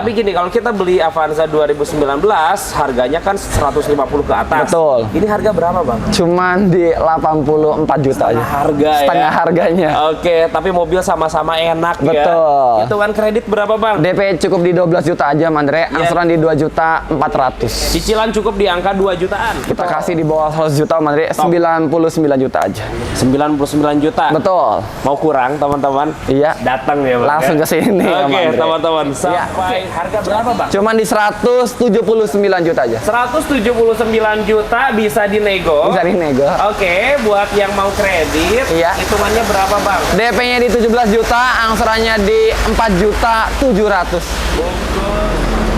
Tapi gini, kalau kita beli Avanza 2019, harganya kan 150 ke atas. Betul. Ini harga berapa, Bang? Cuman di 84 juta aja. Harga Setengah harganya. Oke, tapi mobil sama-sama enak ya. Betul. Hitungan kredit berapa, Bang? DP cukup di 12 juta aja, Mandre. Angsuran di 2.400.000. Cicilan cukup di angka 2 jutaan. Kita kasih di bawah 100 juta, Mandre. 99 juta aja. 99 juta. Betul. Mau kurang, teman-teman? Iya. Datang ya, Bang. Langsung ya? ke sini. Oke, Mandre. teman-teman. Iya. Sampai harga berapa, Bang? Cuman di 179 juta aja. 179 juta bisa dinego. Bisa dinego. Oke, buat yang mau kredit, Iya. hitungannya berapa, Bang? DP-nya di 17 juta, angsurannya di 4.700.000.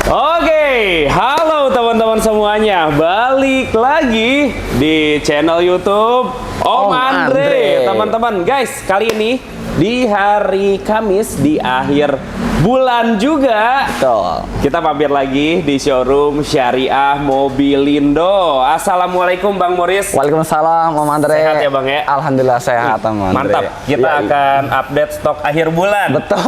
Oke, halo teman-teman semuanya. Balik lagi di channel YouTube Om Andre. Teman-teman, guys, kali ini di hari Kamis di akhir bulan juga. Betul. Kita mampir lagi di showroom Syariah Mobilindo. Assalamualaikum Bang Moris. Waalaikumsalam, Om Andre. Sehat ya, Bang, ya? Alhamdulillah sehat, Om Andre. Mantap. Kita Iya, iya. akan update stok akhir bulan. Betul.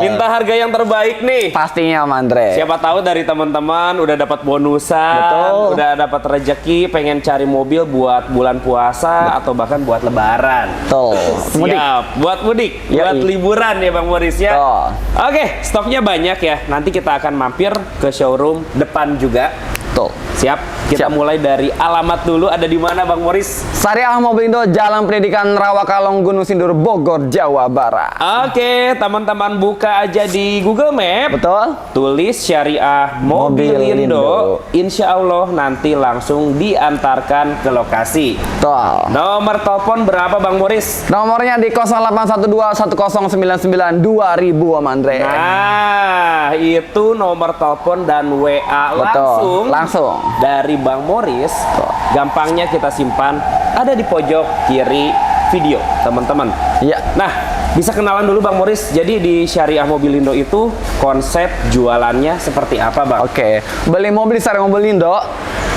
Minta harga yang terbaik nih. Pastinya, Om Andre. Siapa tahu dari teman-teman udah dapat bonusan, Betul. udah dapat rezeki, pengen cari mobil buat bulan puasa atau bahkan buat lebaran. Betul. Mudik. Siap, buat mudik, Yoi. buat liburan ya Bang Moris ya. Betul. Oke, stoknya banyak ya. Nanti kita akan mampir ke showroom depan juga. Betul. Siap. Kita Siap. mulai dari alamat dulu. Ada di mana Bang Moris? Syariah Mobilindo, Jalan Pendidikan Rawakalong, Gunung Sindur, Bogor, Jawa Barat. Oke, teman-teman buka aja di Google Map. Betul. Tulis Syariah Mobilindo. Insya Allah nanti langsung diantarkan ke lokasi. Betul. Nomor telepon berapa Bang Moris? Nomornya di 0812-1099-2000, Om Andre. Nah, itu nomor telepon dan WA Betul. langsung Langsung. dari Bang Moris. Gampangnya kita simpan ada di pojok kiri video, teman-teman. Iya. Nah, bisa kenalan dulu Bang Moris. Jadi di Syariah Mobilindo itu konsep jualannya seperti apa, Bang? Oke. Beli mobil di Syariah Mobilindo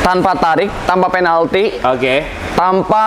tanpa tarik, tanpa penalti, Oke. tanpa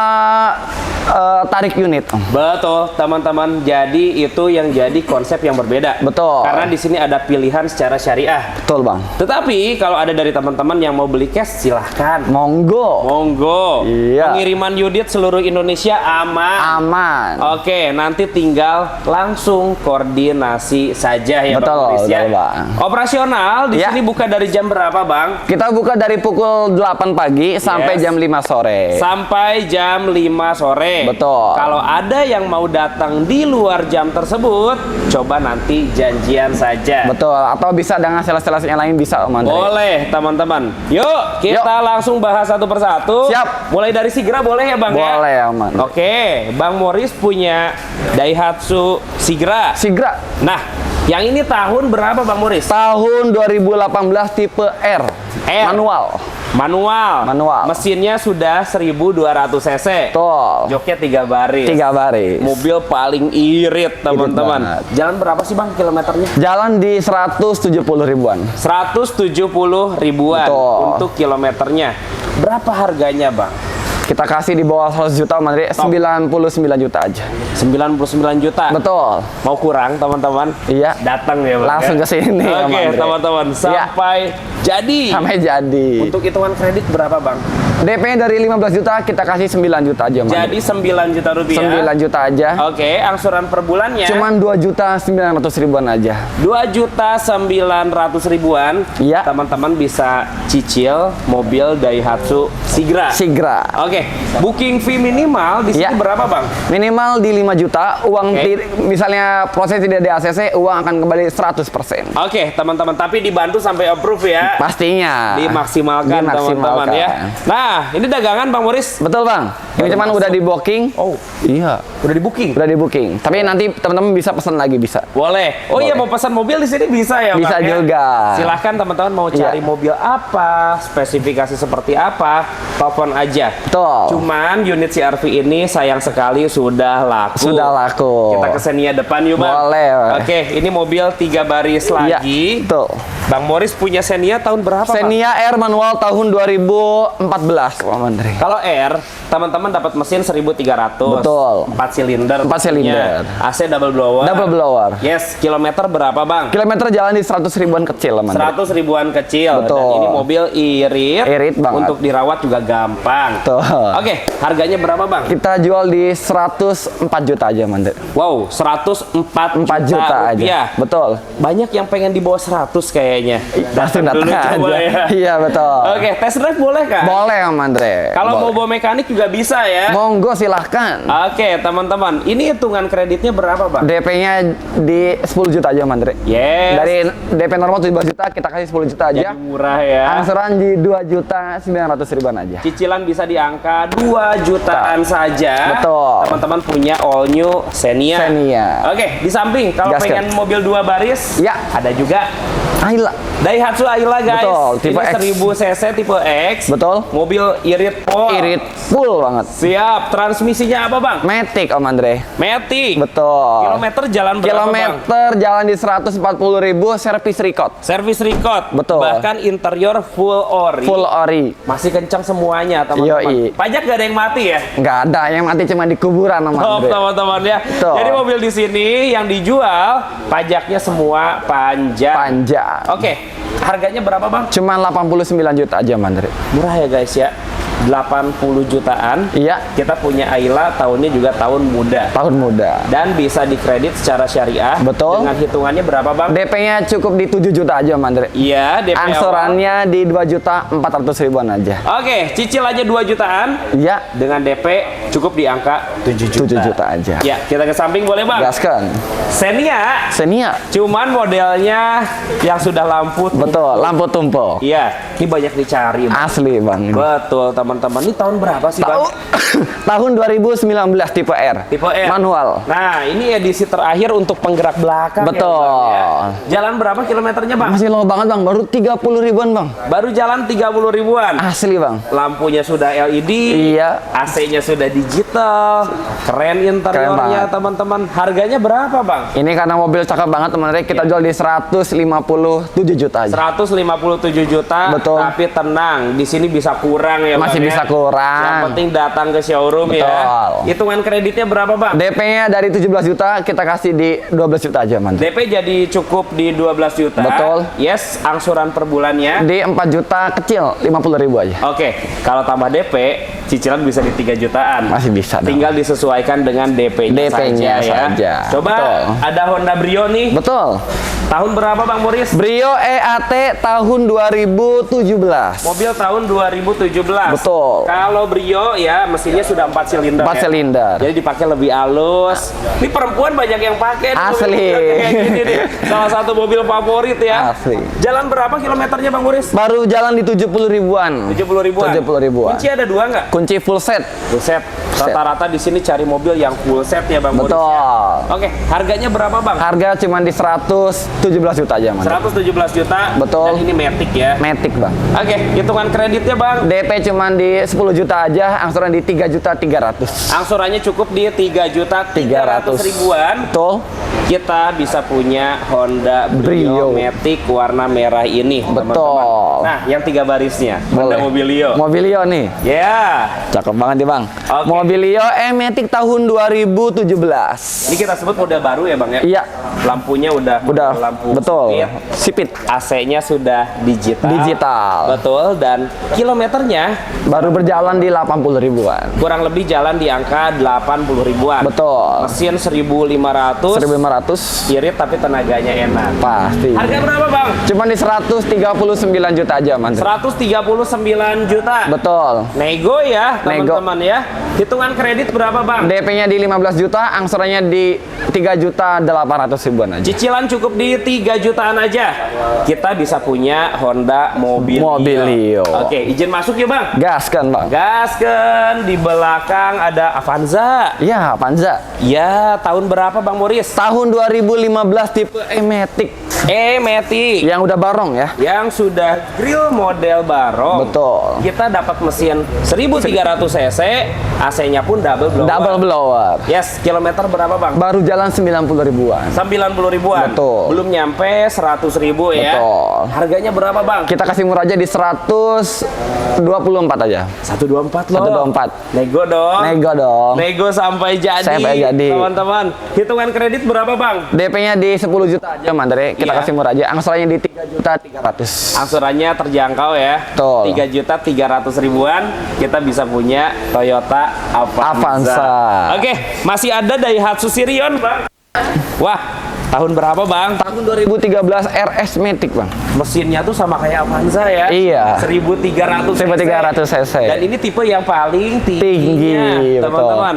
tarik unit. Betul, teman-teman. Jadi itu yang jadi konsep yang berbeda. Betul. Karena di sini ada pilihan secara syariah. Betul, Bang. Tetapi kalau ada dari teman-teman yang mau beli cash, silahkan. Monggo. Monggo. Iya. Pengiriman unit seluruh Indonesia aman. Aman. Oke, nanti tinggal langsung koordinasi saja ya Betul, Bang Moris ya. betul, Bang. Operasional di Ya. sini buka dari jam berapa, Bang? Kita buka dari pukul 8 pagi sampai Yes. jam 5 sore. Sampai jam 5 sore. Betul. Kalau ada yang mau datang di luar jam tersebut, coba nanti janjian saja. Betul. Atau bisa dengan sales-sales yang lain bisa, Om Andre. Boleh, teman-teman. Yuk, kita langsung bahas satu persatu. Siap. Mulai dari Sigra boleh ya, Bang? Boleh, Ya? Om Andre. Oke, Bang Moris punya Daihatsu Sigra. Sigra. Nah, yang ini tahun berapa, Bang Moris? Tahun 2018 tipe R. Manual. Manual. Mesinnya sudah 1200 cc. Betul. Joknya 3 baris. 3 baris. Mobil paling irit, teman-teman. banget. Jalan berapa sih, Bang, kilometernya? Jalan di 170 ribuan. 170 ribuan Betul. untuk kilometernya. Berapa harganya, Bang? Kita kasih di bawah 100 juta, Om Andre. 99 juta aja. 99 juta. Betul. Mau kurang, teman-teman? Iya. Datang ya, Bang. Langsung ya? ke sini, Om Oke, Andre. teman-teman. Iya. Sampai jadi. Sampai jadi. Untuk hitungan kredit berapa, Bang? DP dari 15 juta, kita kasih 9 juta aja, Om Andre. Jadi 9 juta rupiah. 9 juta aja. Oke, angsuran per bulannya Cuman 2.900.000 ribuan aja. 2.900.000 ribuan. Iya. Teman-teman bisa cicil mobil Daihatsu Sigra. Sigra. Oke, booking fee minimal di sini Iya. berapa, Bang? Minimal di 5 juta, uang Oke. misalnya proses tidak di ACC, uang akan kembali 100%. Oke, teman-teman, tapi dibantu sampai approve ya. Pastinya. Dimaksimalkan, teman-teman ya. Nah, ini dagangan Bang Moris. Betul, Bang. Ini Baru cuman masuk. udah di booking. Oh, Iya. udah di booking. Udah di booking. Tapi nanti teman-teman bisa pesan lagi, bisa. Boleh. Oh iya, Boleh. mau pesan mobil di sini bisa ya, Bisa Bang, ya? juga. Silahkan teman-teman mau cari Iya. mobil apa, spesifikasi seperti apa, telepon aja. Betul. Betul. Cuman unit CR-V ini sayang sekali sudah laku. Sudah laku. Kita ke Xenia depan yuk Bang. Boleh. Oke, ini mobil 3 baris Iya, lagi. betul. Bang Morris punya Xenia tahun berapa Bang? Xenia R manual tahun 2014, Pak Menteri. Kalau R, teman-teman dapat mesin 1300. Betul. 4 silinder. 4 silinder. AC double blower. Double blower. Yes, kilometer berapa Bang? Kilometer jalan di 100 ribuan kecil, Pak Menteri. 100 ribuan kecil. Betul. Dan ini mobil irit. Irit banget. Untuk dirawat juga gampang. Betul. Oke, harganya berapa Bang? Kita jual di 104 juta aja, Menteri. Wow, 104 4 juta aja. rupiah. Betul. Banyak yang pengen di bawah 100 kayaknya. Langsung datang dulu aja. coba ya. Iya, betul. Oke, test drive boleh Kak? Boleh, Pak Menteri. Kalau mau Boleh. bawa mekanik juga bisa ya. Monggo silahkan. Oke, teman-teman. Ini hitungan kreditnya berapa, Bang? DP-nya di 10 juta aja, Menteri. Yes. Dari DP normal 17 juta, kita kasih 10 juta aja. Jadi murah ya. Angsuran di 2 juta 900 ribuan aja. Cicilan bisa di angka 2 jutaan saja. Betul. Teman-teman punya all new Xenia. Xenia. Oke, di samping kalau Gasket. pengen mobil 2 baris, Ya. ada juga Ayla. Daihatsu Ayla guys. Betul, tipe ini X. 1000 cc tipe X. Betul. Mobil irit full. Irit full banget. Siap. Transmisinya apa, Bang? Matic, Om Andre. Matic. Betul. Kilometer jalan berapa, Bang? Kilometer jalan di 140 ribu, servis record. Service record. Betul. Bahkan interior full ori. Full ori. Masih kencang semuanya, teman-teman. Yoi. Pajak gak ada yang mati ya? Nggak ada, yang mati cuma di kuburan, Om Top, Andre. teman-teman ya. Betul. Jadi mobil di sini yang dijual pajaknya semua panjang. Panjang. Oke, harganya berapa Bang? Cuman 89 juta aja, Om Andre. Murah ya guys ya. 80 jutaan. Iya, Kita punya Ayla, tahunnya juga tahun muda. tahun muda. Dan bisa dikredit secara syariah. Betul. Dengan hitungannya berapa Bang? DP-nya cukup di 7 juta aja, Om Andre. Iya, DP awal. Angsurannya di 2 juta 400 ribuan aja. Oke, cicil aja 2 jutaan. Iya, Dengan DP cukup di angka 7 juta. 7 juta aja. Ya, kita ke samping boleh Bang? Gaskan. Xenia, Xenia. cuman modelnya yang sudah lampu. Betul, lampu tumpul. Iya, ini banyak dicari. Bang. Asli, Bang. Betul, teman-teman. Ini tahun berapa sih, Bang? Tahun 2019 tipe R. Tipe R. Manual. Nah, ini edisi terakhir untuk penggerak belakang. Betul. Ya, Bang, ya. Jalan berapa kilometernya, Bang? Masih low banget, Bang. Baru 30 ribuan, Bang. Baru jalan 30 ribuan. Asli, Bang. Lampunya sudah LED. Iya. AC-nya sudah digital. Keren interiornya, banget. teman-teman. Harganya berapa, Bang? Ini karena mobil cakep banget, teman-teman. Kita Iya. jual di 157 juta aja. 157 juta. Betul. Tapi tenang, di sini bisa kurang ya, Masih Bang, ya. bisa kurang. Yang penting datang ke showroom ya. Betul. Hitungan kreditnya berapa, Bang? DP-nya dari 17 juta, kita kasih di 12 juta aja, Man. DP jadi cukup di 12 juta. Betul. Yes, angsuran per bulannya. Di 4 juta kecil, 50 ribu aja. Oke, kalau tambah DP, cicilan bisa di 3 jutaan. Masih bisa dong. Tinggal disesuaikan dengan DP-nya DP-nya saja, ya. saja. Coba Betul. ada Honda Brio nih. Betul. Tahun berapa, Bang Morris? Brio EAT tahun 2017. Mobil tahun 2017. Betul. Kalau Brio ya mesinnya sudah 4 silinder. 4 ya. silinder. Jadi dipakai lebih halus. Ini perempuan banyak yang pakai. nih Asli. mobil kayak gini nih. Salah satu mobil favorit ya. Asli. Jalan berapa kilometernya, Bang Morris? Baru jalan di 70 ribuan. 70 ribuan. 70 ribuan. Kunci ada 2 nggak? Kunci full set. Full set. Rata-rata di sini cari mobil yang full set ya, Bang Morris. Betul. Ya? Oke, harganya berapa, Bang? Harga cuma di 117 juta aja, Man. 117 juta. Betul. Dan ini Matic ya. Matic, Bang. Oke, hitungan kreditnya, Bang. DP cuma di 10 juta aja, angsuran di 3 juta 300. Angsurannya cukup di 3 juta 300 ribuan. Betul. Kita bisa punya Honda Brio. Brio Matic warna merah ini, Betul. teman-teman. Nah, yang 3 barisnya, Honda Mobilio. Mobilio nih. Ya, Cakep banget nih, Bang. Oke. Mobilio Matic tahun 2017. ini kita sebut model baru ya, Bang ya. Iya, Lampunya udah lampu betul. speed. Sipit. AC-nya sudah digital. Digital. Betul, dan kilometernya Baru berjalan di 80 ribuan. kurang lebih jalan di angka 80 ribuan. Betul. Mesin 1500. 1500 Irit tapi tenaganya enak. pasti. Harga berapa, Bang? Cuma di 139 juta aja, Man. 139 juta. Betul. Nego ya, Nego. teman-teman ya. Hitungan kredit berapa, Bang? DP-nya di 15 juta, angsurannya di 3 juta 800 ribuan aja. Cicilan cukup di 3 jutaan aja. Kita bisa punya Honda Mobilio Mobilio. Oke, izin masuk ya Bang. Gaskan Bang. Gasken, di belakang ada Avanza. Ya, Avanza. Ya, tahun berapa Bang Morris? Tahun 2015 tipe E-Matic. E-Matic. Yang udah barong ya. Yang sudah grill model barong. Betul. Kita dapat mesin 1300 cc, AC-nya pun double blower. Double blower. Yes, kilometer berapa Bang? Baru jalan 90 ribuan. 90 ribuan. Betul. Belum nyampe 100 ribu ya. Betul. Harganya berapa Bang? Kita kasih murah aja di 124 aja. 124 loh. 124. Nego dong. Nego dong. Nego sampai jadi. Sampai jadi. Teman-teman, hitungan kredit berapa Bang? DP-nya di 10 juta aja, Mandre. Kita Iya. kasih murah aja. Angsurannya di 3.300.000. Angsurannya terjangkau ya. Betul. 3.300.000 ribuan kita bisa punya Toyota Avanza. Oke, masih ada Daihatsu Sirion, Bang. Wah, tahun berapa, Bang? Tahun 2013 RS Matic, Bang. Mesinnya tuh sama kayak Avanza ya. Iya. 1300 cc. 1300 cc. Dan ini tipe yang paling Tinggi, tingginya, betul. teman-teman.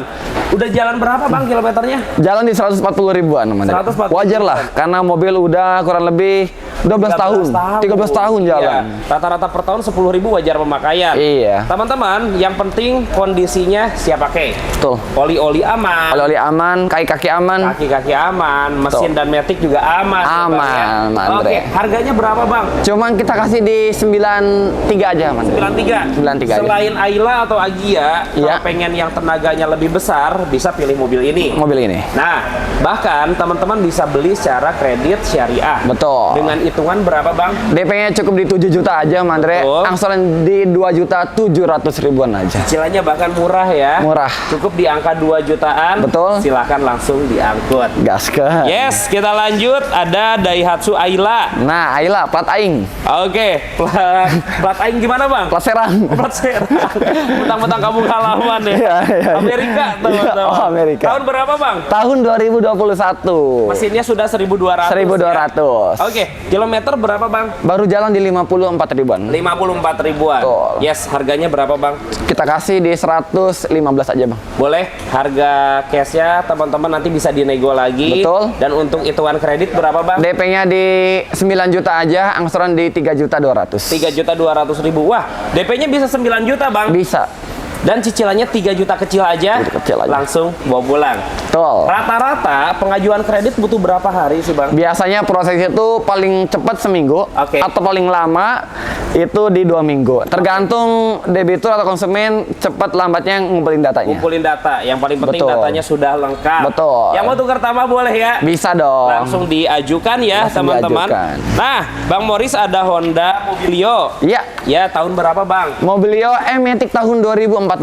Udah jalan berapa, Bang, kilometernya? Jalan di 140 ribuan, Mandre. 140 Wajar lah, karena mobil udah kurang lebih 12 tahun. 13 tahun jalan. Iya. Rata-rata per tahun 10.000 wajar pemakaian. Iya. Teman-teman, yang penting kondisinya siap pakai. Betul. Oli-oli aman, Oli-oli aman, kaki-kaki aman. kaki-kaki aman, mesin Betul. dan matic juga aman. ya, Bang, Aman, ya. Pak Andre. Oke, harganya berapa, Bang? Cuman kita kasih di 93 aja, Mandre. 93. 93 aja. Selain Ayla atau Agia, Iya. kalau pengen yang tenaganya lebih besar, bisa pilih mobil ini. Mobil ini. Nah, bahkan teman-teman bisa beli secara kredit syariah. Betul. Dengan hitungan berapa, Bang? DP-nya cukup di 7 juta aja, Mandre. Betul. Angsuran di 2.700.000-an aja. Cicilannya bahkan murah ya. Murah. Cukup di angka 2 jutaan. Betul. Silahkan langsung diangkut. Gaskan. Yes, kita lanjut. Ada Daihatsu Ayla. Nah, Ayla, plat aing. Oke, plat aing gimana, Bang? Plat Serang. Plat Serang. Mentang-mentang kamu halaman ya. Iya, iya. Amerika, teman-teman. Oh, Amerika. Tahun berapa, Bang? Tahun 2021. Mesinnya sudah 1.200. 1.200. Ya? Oke, kilometer berapa, Bang? Baru jalan di 54 ribuan. 54 ribuan. Betul. Yes, harganya berapa, Bang? Kita kasih di 115 aja, Bang. Boleh, harga cashnya teman-teman nanti bisa dinego lagi. Betul. Dan untuk hitungan kredit berapa, Bang? DP-nya di 9 juta aja, angsuran di 3.200.000. 3.200.000. Wah, DP-nya bisa 9 juta, Bang. Bisa. Dan cicilannya 3 juta kecil aja. Kecil aja. Langsung bawa pulang. Betul. Rata-rata pengajuan kredit butuh berapa hari sih, Bang? Biasanya prosesnya itu paling cepat seminggu Oke. atau paling lama itu di 2 minggu. Tergantung debitur atau konsumen cepat lambatnya ngumpulin datanya. Kumpulin data. Yang paling penting Betul. datanya sudah lengkap. Betul. Yang mau tukar tambah boleh ya? Bisa dong. Langsung diajukan ya, Langsung teman-teman. diajukan. Nah, Bang Morris ada Honda Mobilio. Iya. Ya, tahun berapa, Bang? Mobilio E-Matic tahun 2014.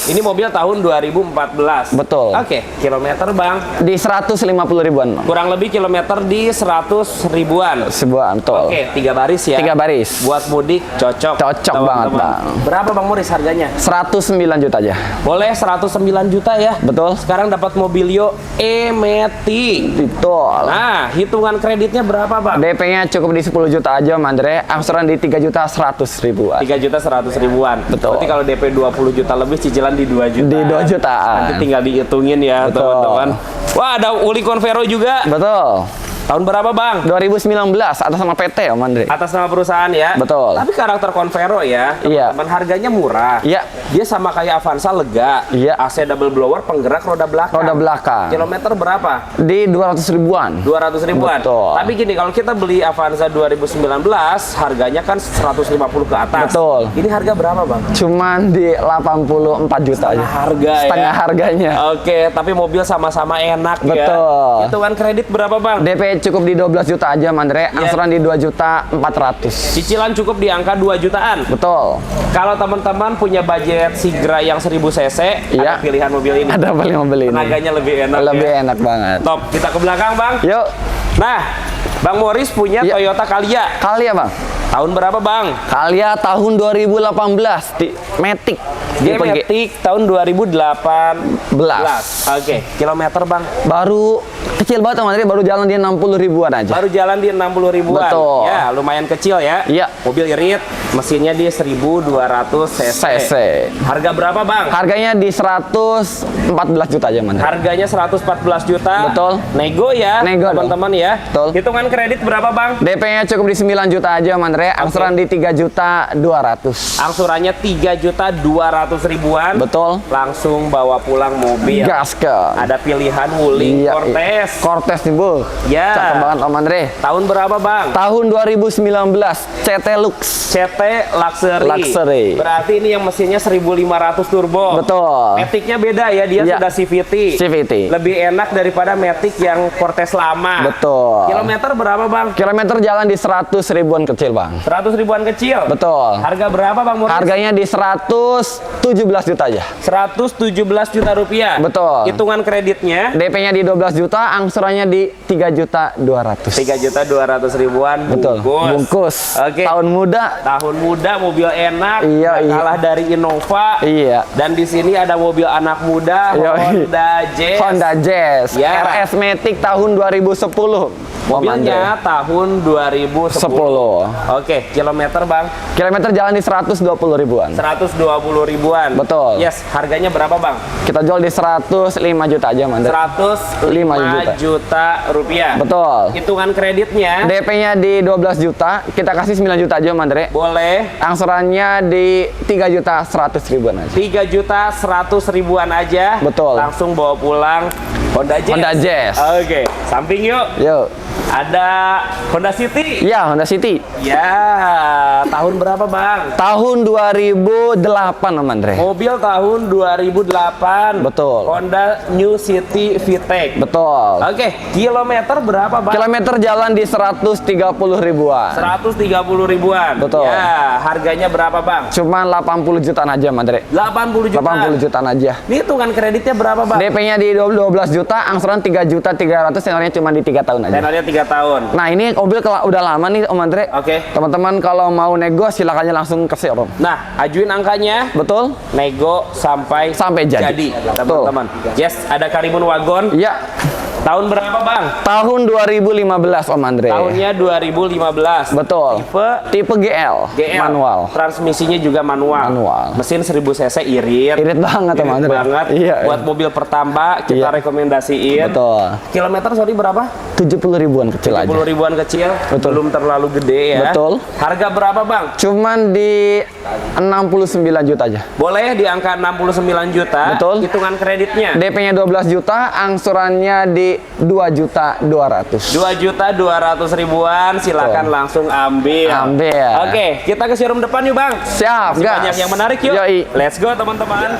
Ini mobil tahun 2014. Betul. Oke, kilometer, Bang. Di 150 ribuan. Kurang lebih kilometer di 100 ribuan. Sebuah betul. Oke, 3 baris ya. 3 baris. Buat mudik cocok. Cocok teman-teman. banget, Bang. Berapa, Bang Morris, harganya? 109 juta aja. Boleh 109 juta ya. Betul. Sekarang dapat Mobilio E-Matic. Betul. Nah, hitungan kreditnya berapa, Bang? DP-nya cukup di 10 juta aja, Mandre. Angsuran di 3.100.000-an. 3.100.000-an. Betul. Berarti kalau DP 20 juta lebih, cicilan di 2 juta. Di 2 jutaan. Nanti tinggal dihitungin ya, Betul. teman-teman. Wah, ada Uli Convero juga. Betul. Tahun berapa, Bang? 2019 atas sama PT ya, Mandre. Atas nama perusahaan ya. Betul. Tapi karakter Convero ya, Iya. teman-teman, harganya murah. Iya. Dia sama kayak Avanza, lega. Iya. AC double blower, penggerak roda belakang. Roda belakang. Kilometer berapa? Di 200 ribuan. 200 ribuan. Betul. Tapi gini, kalau kita beli Avanza 2019, harganya kan 150 ke atas. Betul. Ini harga berapa, Bang? Cuman di 84 juta aja. Harga Setengah ya. harganya. Oke, tapi mobil sama-sama enak ya. Betul. Hitungan kredit berapa, Bang? DP cukup di 12 juta aja, Mandre. Iya. Angsuran di 2.400.000. Cicilan cukup di angka 2 jutaan. Betul. Kalau teman-teman punya budget Sigra yang 1000 cc, Iya. ada pilihan mobil ini. Ada paling mobil ini. Tenaganya lebih enak. Lebih ya. enak banget. Top. Kita ke belakang, Bang. Yuk, Nah, Bang Morris punya Iya. Toyota Calya. kali ya, Bang. Tahun berapa, Bang? Calya tahun 2018 di Matic. Dia Matic tahun 2018. Oke, kilometer, Bang. Baru kecil banget, Mandre. Baru jalan di 60 ribuan aja. Baru jalan di 60 ribuan. Betul. Ya, lumayan kecil ya. Iya. Mobil irit, mesinnya di 1200 cc. cc. Harga berapa, Bang? Harganya di 114 juta aja, Mandre. Harganya 114 juta. Betul. Nego ya, Nego dong. teman-teman ya. Betul. Hitungan kredit berapa, Bang? DP-nya cukup di 9 juta aja, Mandre. Andre. Angsuran di 3.200.000. Angsurannya 3.200.000-an. Betul. Langsung bawa pulang mobil. Gas ke. Ada pilihan Wuling Cortez. Cortez nih, Bu. Ya. Cakep banget Om Andre. Tahun berapa, Bang? Tahun 2019, CT Lux. CT Luxury. Luxury. Berarti ini yang mesinnya 1500 turbo. Betul. Matic-nya beda ya, dia Iya. sudah CVT. CVT. Lebih enak daripada Matic yang Cortez lama. Betul. Kilometer berapa, Bang? Kilometer jalan di 100 ribuan kecil, Bang. 100 ribuan kecil. Betul. Harga berapa, Bang Murid? Harganya di 117 juta aja. 117 juta rupiah. Betul. Hitungan kreditnya DP-nya di 12 juta, angsurannya di 3.200.000. 3.200.000-an Betul. Bungkus. Oke. Tahun muda. Tahun muda, mobil enak, Iya, nggak iya. kalah dari Innova. Iya. Dan di sini ada mobil anak muda, Iya, iya. Honda Jazz. Honda Jazz. Ya. RS Matic tahun 2010. Mobilnya tahun 2010. 10. Oke, kilometer, Bang. Kilometer jalan di 120 ribuan. 120 ribuan. Betul. Yes, harganya berapa, Bang? Kita jual di 105 juta aja, Mandre. 105 juta rupiah. Betul. Hitungan kreditnya DP-nya di 12 juta, kita kasih 9 juta aja, Mandre. boleh Angsurannya di 3.100.000 aja. 3.100.000-an aja. Betul. Langsung bawa pulang Honda Jazz. Honda Jazz. Oke, samping yuk. Yuk. Ada Honda City. Ya, Honda City. Ya, tahun berapa, Bang? Tahun 2008, Om Andre. Mobil tahun 2008. Betul. Honda New City VTEC. Betul. Oke, kilometer berapa, Bang? Kilometer jalan di 130 ribuan. 130 ribuan. Betul. Ya, harganya berapa, Bang? Cuman 80 jutaan aja, Om Andre. 80 juta. 80 jutaan aja. Ini hitungan kreditnya berapa, Bang? DP-nya di 12 juta, angsuran 3.300.000, tenornya cuma di 3 tahun aja. Tenornya 3 tahun. Nah, ini mobil udah lama nih, Om Andre. Oke. Teman-teman kalau mau nego silakan aja langsung ke showroom. Nah, ajuin angkanya. Betul? Nego sampai Jadi. teman-teman. Yes, ada Karimun Wagon. Iya. Tahun berapa, Bang? Tahun 2015, Om Andre. Tahunnya 2015. Betul. Tipe GL. GL. Manual. Transmisinya juga manual. Manual. Mesin 1000 cc irit. Irit banget, Om Irit Andre. banget. Iya. Buat mobil pertamba kita Iya. rekomendasiin. Betul. Kilometer sorry berapa? 70 ribuan kecil aja. 70 ribuan kecil. Betul. Belum terlalu gede ya. Betul. Harga berapa, Bang? Cuman di 69 juta aja. Boleh di angka 69 juta. Betul. Hitungan kreditnya. DP-nya 12 juta, angsurannya di 2.200.000. 2.200.000 ribuan, silakan Betul. langsung ambil. Ambil. Oke, kita ke showroom depan yuk, Bang. Siap, Masih gas. banyak yang menarik yuk. Yoi. Let's go, teman-teman.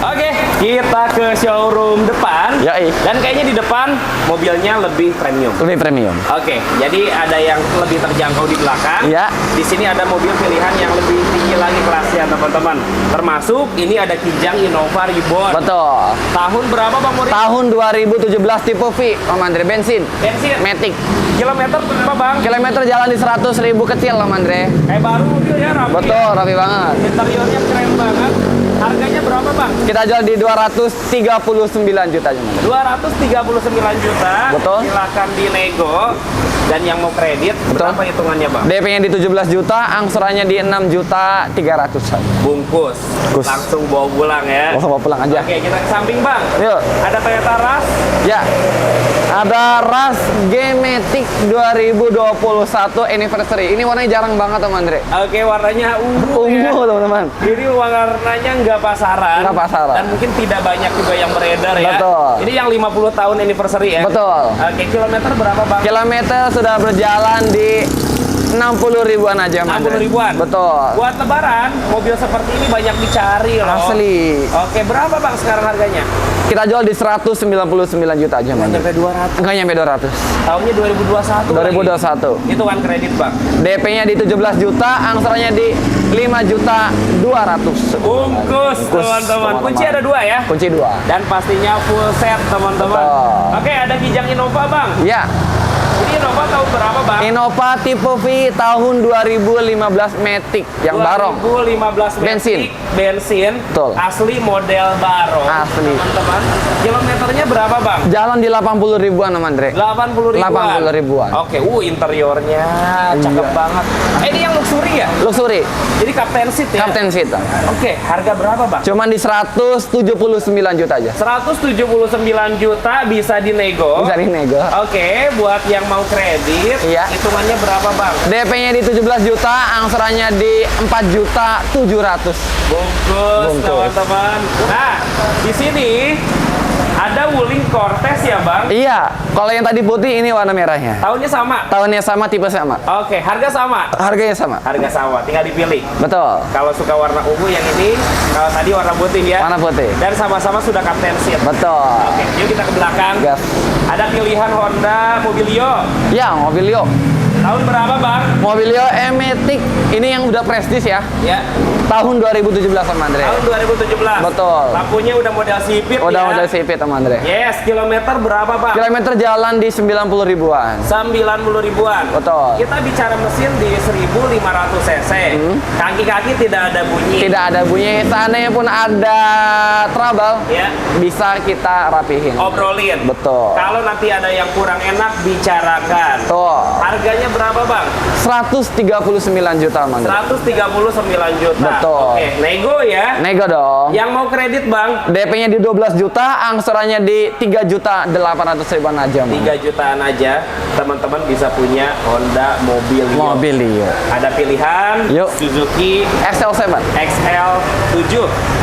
Oke, kita ke showroom depan. Yoi. Dan kayaknya di depan mobilnya lebih premium. Lebih premium. Oke, jadi ada yang lebih terjangkau di belakang. Ya. Di sini ada mobil pilihan yang lebih tinggi lagi kelasnya, teman-teman. Termasuk ini ada Kijang Innova Reborn. Betul. Tahun berapa, Bang Murid? Tahun 2017 tipe V, Om Andre, bensin. Bensin. Matic. Kilometer berapa, Bang? Kilometer jalan di 100 ribu kecil, Om Andre. Kayak baru mobil ya, rapi. Betul, rapi banget. Interiornya keren banget. Harganya berapa, Bang? Kita jual di 239 juta aja, Om Andre. 239 juta. Betul. Silakan dinego. Dan yang mau kredit, Betul. berapa hitungannya, Bang? DP-nya di 17 juta, angsurannya di 6.300.000. Bungkus. Bungkus. Langsung bawa pulang ya. Langsung bawa pulang aja. Oke, kita ke samping, Bang. Yuk. Ada Toyota Rush. Ya. Ada Rush G-Matic 2021 anniversary. Ini warnanya jarang banget, Om Andre. Oke, warnanya ungu ya. Ungu, teman-teman. Ini warnanya nggak pasaran. Nggak pasaran. Dan mungkin tidak banyak juga yang beredar ya. Betul. Ini yang 50 tahun anniversary ya. Betul. Oke, kilometer berapa, Bang? Kilometer sudah berjalan di 60 ribuan aja, Om 60 Andre. ribuan. Betul. Buat lebaran, mobil seperti ini banyak dicari loh. Asli. Oke, berapa, Bang, sekarang harganya? Kita jual di 199 juta aja, Om Andre. Sampai 200. Enggak nyampe 200. Tahunnya 2021. 2021. lagi. Itu kan kredit, Bang. DP-nya di 17 juta, angsurannya di 5.200.000. Bungkus, teman-teman. Kunci ada 2 ya. Kunci 2. Dan pastinya full set, teman-teman. Betul. Oke, ada Kijang Innova, Bang. Ya, Ini Innova tahun berapa, Bang? Innova tipe V tahun 2015 Matic yang barong. 2015 Bensin. Bensin. Betul. Asli model barong. Asli. Teman-teman. Kilometernya berapa, Bang? Jalan di 80 ribuan, Om Andre. 80 ribuan. 80 ribuan. Oke, interiornya cakep banget. Ini yang luxury ya? Luxury. Jadi Captain Seat ya? Captain Seat. Oke, harga berapa bang? Cuman di 179 juta aja. 179 juta bisa dinego. Bisa dinego. Oke, buat yang mau kredit, Iya. hitungannya berapa bang? DP-nya di 17 juta, angsurannya di 4 juta 700. Bungkus, teman-teman. Nah, di sini ada Wuling Cortez ya bang? Iya, kalau yang tadi putih ini warna merahnya. Tahunnya sama? Tahunnya sama, tipe sama. Oke, harga sama? Harganya sama. Harga sama, tinggal dipilih. Betul. Kalau suka warna ungu yang ini, kalau tadi warna putih ya. Warna putih. Dan sama-sama sudah Captain Seat. Betul. Oke, yuk kita ke belakang. Gas. Ada pilihan Honda Mobilio. Ya, Mobilio. Tahun berapa bang? Mobilio E-Matic ini yang udah prestis ya. Ya, Tahun 2017 sama Andre. tahun 2017. Betul. Lampunya udah model sipit Udah ya. model CP sama Andre. Yes, kilometer berapa bang? Kilometer jalan di 90 ribuan. 90 ribuan. Betul. Kita bicara mesin di 1500 cc. Kaki-kaki tidak ada bunyi. Tidak ada bunyi. Seandainya pun ada trouble, Ya, bisa kita rapihin. obrolin. Betul. Kalau nanti ada yang kurang enak, bicarakan. Tuh. Harganya berapa bang? 139 juta, Mang. 139 juta. Betul. Oke, nego ya. Nego dong. Yang mau kredit bang, DP-nya di 12 juta, angsurannya di 3 juta 800 ribuan aja, Mang. 3 jutaan aja, teman-teman bisa punya Honda Mobilio. Mobilio. Ada pilihan Yuk. Suzuki XL7. XL7.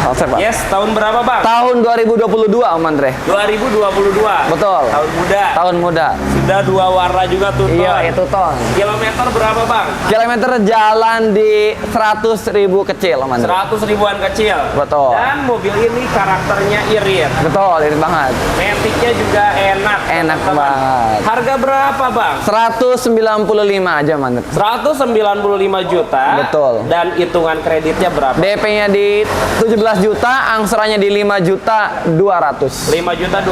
XL7. Yes, tahun berapa bang? Tahun 2022, Om Andre. 2022. Betul. Tahun muda. Tahun muda. Sudah 2 warna juga tuh. Iya, itu ton. Kilometer berapa bang? Kilometer jalan di 100 ribu kecil, Om Andre. 100 ribuan kecil. Betul. Dan mobil ini karakternya irit. Betul, irit banget. Metiknya juga enak. Enak teman-teman. banget. Harga berapa bang? 195 aja, Om Andre. 195 juta. Betul. Dan hitungan kreditnya berapa? DP-nya di 17 juta, angsurannya di 5 juta 200. 5 juta 200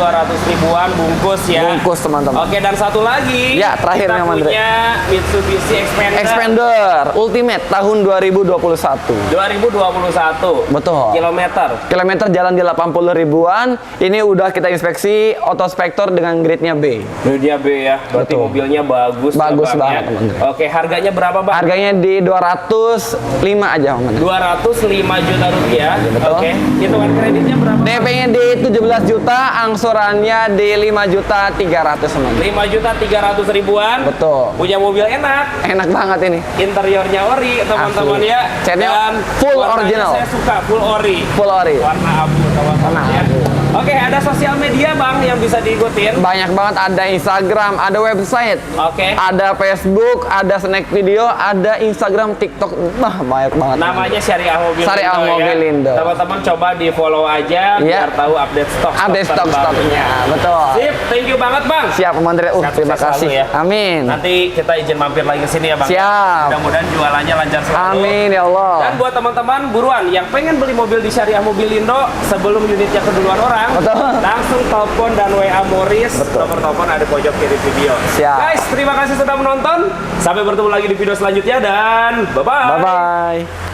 ribuan bungkus ya. Bungkus, teman-teman. Oke, dan satu lagi. Ya, terakhir kita yang Mandre. punya Mitsubishi Xpander. Expander Ultimate tahun 2021. 2021. Betul. Kilometer. Kilometer jalan di 80 ribuan. Ini udah kita inspeksi autospektor dengan grade-nya B. Dia B ya. Berarti Betul. mobilnya bagus. Bagus ya, Bang, banget, ya. teman-teman. Oke, harganya berapa, Bang? Harganya di 205 aja, Om. 205 juta rupiah. Betul. Oke. Hitungan kreditnya berapa? DP-nya di 17 juta, angsurannya di 5 juta 300, Om. 5 juta 300 ribuan. Betul. Punya mobil enak. Enak banget ini. Interiornya ori, teman-teman Asli. ya. Catnya Dan full warnanya original. Saya suka full ori. Full ori. Warna abu, teman-teman Warna ya. abu. Oke, ada sosial media, Bang, yang bisa diikutin. Banyak banget, ada Instagram, ada website, Oke. ada Facebook, ada snack video, ada Instagram, TikTok. Wah, banyak banget. Namanya Syariah Mobilindo. Syariah ya. Mobilindo. Teman-teman coba di follow aja Iya. biar tahu update stok. Update stok-stoknya. Betul. Sip, thank you banget, Bang. Siap, Om Andre. Sehat Terima sukses kasih. selalu ya. Amin. Nanti kita izin mampir lagi ke sini ya, Bang. Siap. Mudah-mudahan jualannya lancar selalu. Amin ya Allah. Dan buat teman-teman buruan yang pengen beli mobil di Syariah Mobilindo sebelum unitnya keduluan orang, Betul. langsung telepon dan WA Morris. Nomor telepon ada di pojok kiri video. Siap. Guys, terima kasih sudah menonton. Sampai bertemu lagi di video selanjutnya dan bye-bye. Bye-bye.